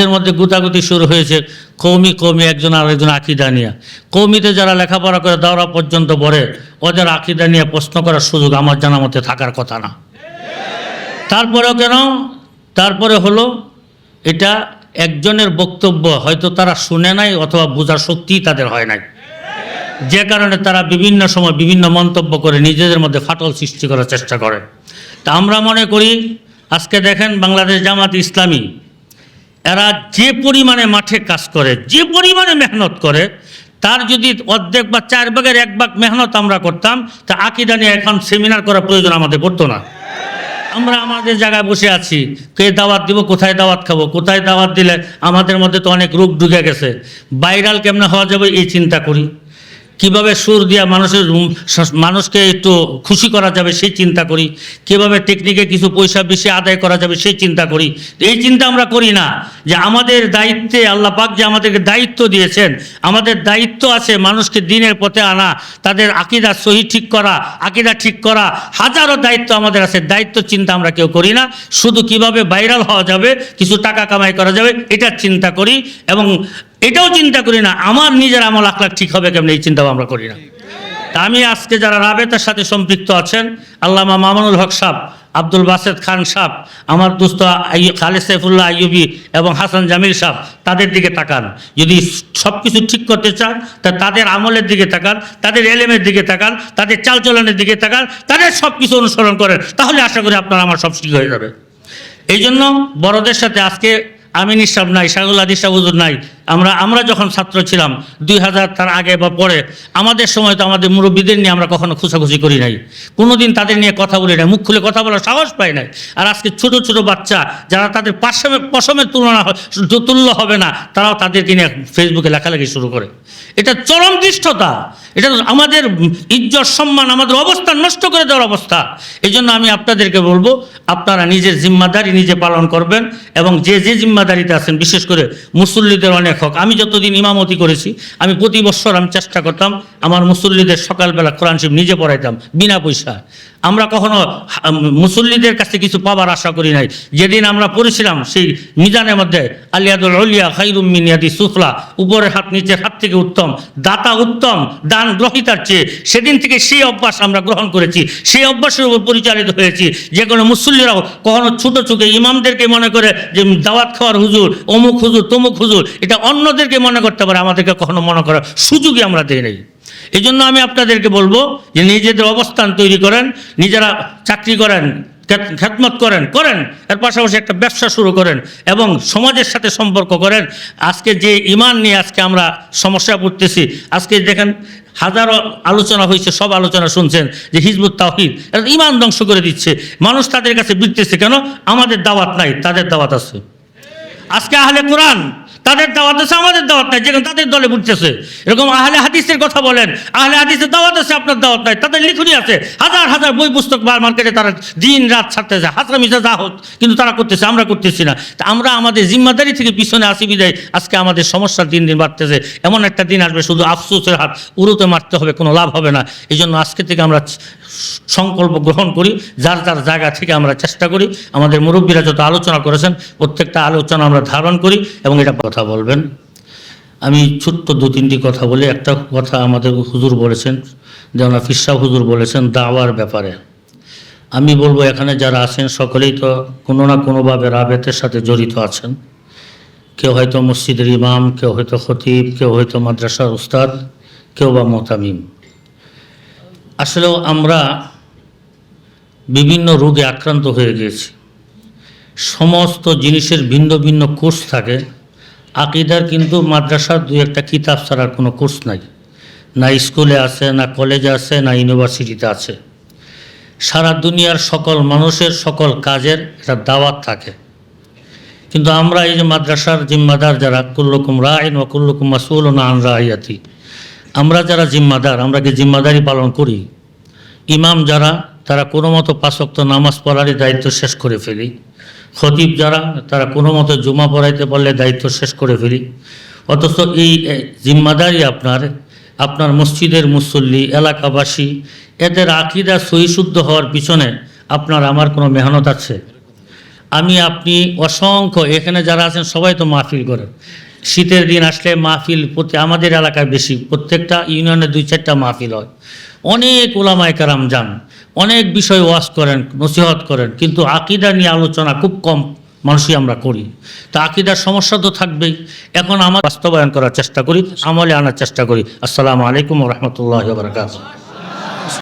এর মধ্যে গুতাগুতি শুরু হয়েছে কৌমি একজন আরেকজন আকীদা নিয়ে। কৌমিতে যারা লেখাপড়া করে দাওরা পর্যন্ত পড়ে ওদের আকীদা নিয়ে প্রশ্ন করার সুযোগ আমার জানা মতে থাকার কথা না। তারপরেও কেন? তারপরে হলো এটা একজনের বক্তব্য, হয়তো তারা শুনে নাই অথবা বোঝার শক্তিই তাদের হয় নাই, যে কারণে তারা বিভিন্ন সময় বিভিন্ন মন্তব্য করে নিজেদের মধ্যে ফাটল সৃষ্টি করার চেষ্টা করে। তা আমরা মনে করি আজকে দেখেন বাংলাদেশ জামাত ইসলামী এরা যে পরিমাণে মাঠে কাজ করে, যে পরিমাণে মেহনত করে, তার যদি অর্ধেক বা 4 ভাগের 1 ভাগ মেহনত আমরা করতাম তা আকীদা নিয়ে এখন সেমিনার করার প্রয়োজন আমাদের পড়তো না। আমরা আমাদের জায়গায় বসে আছি, কে দাওয়াত দিব, কোথায় দাওয়াত খাবো, কোথায় দাওয়াত দিলে আমাদের মধ্যে তো অনেক রোগ ঢুকে গেছে, ভাইরাল কেমনে হওয়া যাবে এই চিন্তা করি, কিভাবে সুর দিয়া মানুষকে একটু খুশি করা যাবে সেই চিন্তা করি, কিভাবে টেকনিকে কিছু পয়সা বেশি আদায় করা যাবে সেই চিন্তা করি। এই চিন্তা আমরা করি না যে আমাদের দায়িত্বে আল্লাহ পাক যে আমাদেরকে দায়িত্ব দিয়েছেন, আমাদের দায়িত্ব আছে মানুষকে দিনের পথে আনা, তাদের আকীদা সহি ঠিক করা, আকীদা ঠিক করা, হাজারো দায়িত্ব আমাদের আছে। দায়িত্ব চিন্তা আমরা কেউ করি না, শুধু কিভাবে ভাইরাল হওয়া যাবে, কিছু টাকা কামাই করা যাবে এটার চিন্তা করি, এবং এটাও চিন্তা করি না আমার নিজের আমল আখলাক ঠিক হবে কেমন, এই চিন্তাও আমরা করি না। তা আমি আজকে যারা রাবেতার সাথে সম্পৃক্ত আছেন, আল্লামা মামুনুল হক সাহেব, আব্দুল বাসেত খান সাহেব, আমার দোস্ত খালেদ সাইফুল্লাহ আইয়ুবী এবং হাসান জামিল সাহেব, তাদের দিকে তাকান। যদি সব কিছু ঠিক করতে চান তা তাদের আমলের দিকে তাকান, তাদের এলেমের দিকে তাকান, তাদের চালচলনের দিকে তাকান, তাদের সব কিছু অনুসরণ করেন, তাহলে আশা করি আপনার আমার সব ঠিক হয়ে যাবে। এই জন্য বড়দের সাথে আজকে আমিন সাহেব নাই, শাহুল আদি সাহেব হুজুর নাই, আমরা যখন ছাত্র ছিলাম 2000 তার আগে বা পরে, আমাদের সময় তো আমাদের মুরব্বীদের নিয়ে আমরা কখনো খুশাখুশি করি নাই, কোনোদিন তাদের নিয়ে কথা বলি নাই, মুখ খুলে কথা বলার সাহস পাই নাই। আর আজকে ছোট ছোট বাচ্চা যারা তাদের পশমের তুল্য হবে না, তারাও তাদেরকে নিয়ে ফেসবুকে লেখালেখি শুরু করে। এটা চরম দৃষ্টতা, এটা আমাদের ইজ্জত সম্মান, আমাদের অবস্থান নষ্ট করে দেওয়ার অবস্থা। এই জন্য আমি আপনাদেরকে বলবো, আপনারা নিজের জিম্মাদারি নিজে পালন করবেন, এবং যে জিম্মাদারিতে আছেন, বিশেষ করে মুসল্লিদের অনেক হক। আমি যতদিন ইমামতি করেছি, আমি প্রতি বছর আমি চেষ্টা করতাম আমার মুসল্লিদের সকালবেলা কোরআন শরীফ নিজে পড়াইতাম বিনা পয়সা। আমরা কখনো মুসল্লিদের কাছে কিছু পাবার আশা করি নাই। যেদিন আমরা পড়েছিলাম সেই মিজানের মধ্যে আলিয়াদুল উলিয়া খায়রুম মিন ইয়াদি সুফলা, উপরের হাত নিচের হাত থেকে উত্তম, দাতা উত্তম দান গ্রহীতার চেয়ে, সেদিন থেকে সেই অভ্যাস আমরা গ্রহণ করেছি, সেই অভ্যাসের উপর পরিচালিত হয়েছি। যে কোনো মুসল্লিরাও কখনো ছোটো চোখে ইমামদেরকে মনে করে যে দাওয়াত খাওয়ার হুজুর, অমুক হুজুর, তমুক হুজুর, এটা অন্যদেরকে মনে করতে পারে, আমাদেরকে কখনো মনে করার সুযোগই আমরা দিই নাই। এই জন্য আমি আপনাদেরকে বলবো যে নিজেদের অবস্থান তৈরি করেন, নিজেরা চাকরি করেন, খেদমত করেন, এর পাশাপাশি একটা ব্যবসা শুরু করেন এবং সমাজের সাথে সম্পর্ক করেন। আজকে যে ঈমান নিয়ে আজকে আমরা সমস্যা পড়তেছি, আজকে দেখেন হাজারো আলোচনা হয়েছে, সব আলোচনা শুনছেন যে হিজবুত তাওহীদ এরা ঈমান ধ্বংস করে দিচ্ছে, মানুষ তাদের কাছে বিরতেছে। কেন? আমাদের দাওয়াত নাই, তাদের দাওয়াত আছে। আজকে আহলে কোরআন তাদের দাওয়াত আছে, আমাদের দাওয়াত নাই, যেখানে তাদের দলে বুঝতেছে। এরকম আহলে হাদিসের কথা বলেন, আহলে হাদিসের দাওয়াত আছে, আপনার দাওয়াত নাই, তাদের লিখনি আছে, হাজার হাজার বই পুস্তক মার্কেটে তারা দিন রাত ছাড়তেছে, হাসরা মিশা যা হোক, কিন্তু তারা করতেছে, আমরা করতেছি না। তা আমরা আমাদের জিম্মাদারি থেকে পিছনে আসি বিদায় আজকে আমাদের সমস্যা দিন দিন বাড়তেছে। এমন একটা দিন আসবে শুধু আফসোসের হাত উড়োতে মারতে হবে, কোনো লাভ হবে না। এই জন্য আজকে থেকে আমরা সংকল্প গ্রহণ করি, যার যার জায়গা থেকে আমরা চেষ্টা করি, আমাদের মুরব্বীরা যত আলোচনা করেছেন প্রত্যেকটা আলোচনা আমরা ধারণ করি এবং এটা কথা বলবেন। আমি ছোট্ট 2-3টি কথা বলি। একটা কথা আমাদের হুজুর বলেছেন, যেমন ফিরসাহ হুজুর বলেছেন দাওয়ার ব্যাপারে। আমি বলবো এখানে যারা আছেন সকলেই তো কোনো না কোনোভাবে রাবেতের সাথে জড়িত আছেন। কেউ হয়তো মসজিদের ইমাম, কেউ হয়তো খতিব, কেউ হয়তো মাদ্রাসার উস্তাদ, কেউ বা মোতামিম। আসলেও আমরা বিভিন্ন রোগে আক্রান্ত হয়ে গিয়েছি। সমস্ত জিনিসের ভিন্ন ভিন্ন কোর্স থাকে, আকীদার কিন্তু মাদ্রাসার 2-1টা কিতাব ছাড়ার কোনো কোর্স নাই, না স্কুলে আছে, না কলেজে আছে, না ইউনিভার্সিটিতে আছে। সারা দুনিয়ার সকল মানুষের সকল কাজের একটা দাওয়াত থাকে। কিন্তু আমরা এই যে মাদ্রাসার জিম্মাদার যারা, কুল্লুকুম রাইন ওয়া কুল্লুকুম মাসউলুন আন রাইয়াতি, আমরা যারা জিম্মাদার, আমরা কি জিম্মাদারি পালন করি? ইমাম যারা, তারা কোনো মতো 5 ওয়াক্ত নামাজ পড়ারই দায়িত্ব শেষ করে ফেলি। খতিব যারা, তারা কোনো মতো জুমা পড়াইতে পারলে দায়িত্ব শেষ করে ফেলি। অথচ এই জিম্মাদারি আপনার মসজিদের মুসল্লি, এলাকাবাসী, এদের আকীদা সহিশুদ্ধ হওয়ার পিছনে আপনার আমার কোনো মেহনত আছে? আমি আপনি অসংখ্য এখানে যারা আছেন সবাই তো মাহফিল করেন, শীতের দিন আসলে মাহফিল প্রতি আমাদের এলাকায় বেশি, প্রত্যেকটা ইউনিয়নে 2-4টা মাহফিল হয়, অনেক ওলামায়ে কেরাম যান, অনেক বিষয় ওয়াজ করেন, নসিহত করেন, কিন্তু আকীদা নিয়ে আলোচনা খুব কম মানুষই আমরা করি। তো আকীদার সমস্যা তো থাকবেই। এখন আমরা বাস্তবায়ন করার চেষ্টা করি, আমলে আনার চেষ্টা করি। আসসালামু আলাইকুম ওয়া রাহমাতুল্লাহি ওয়া বারাকাতুহু।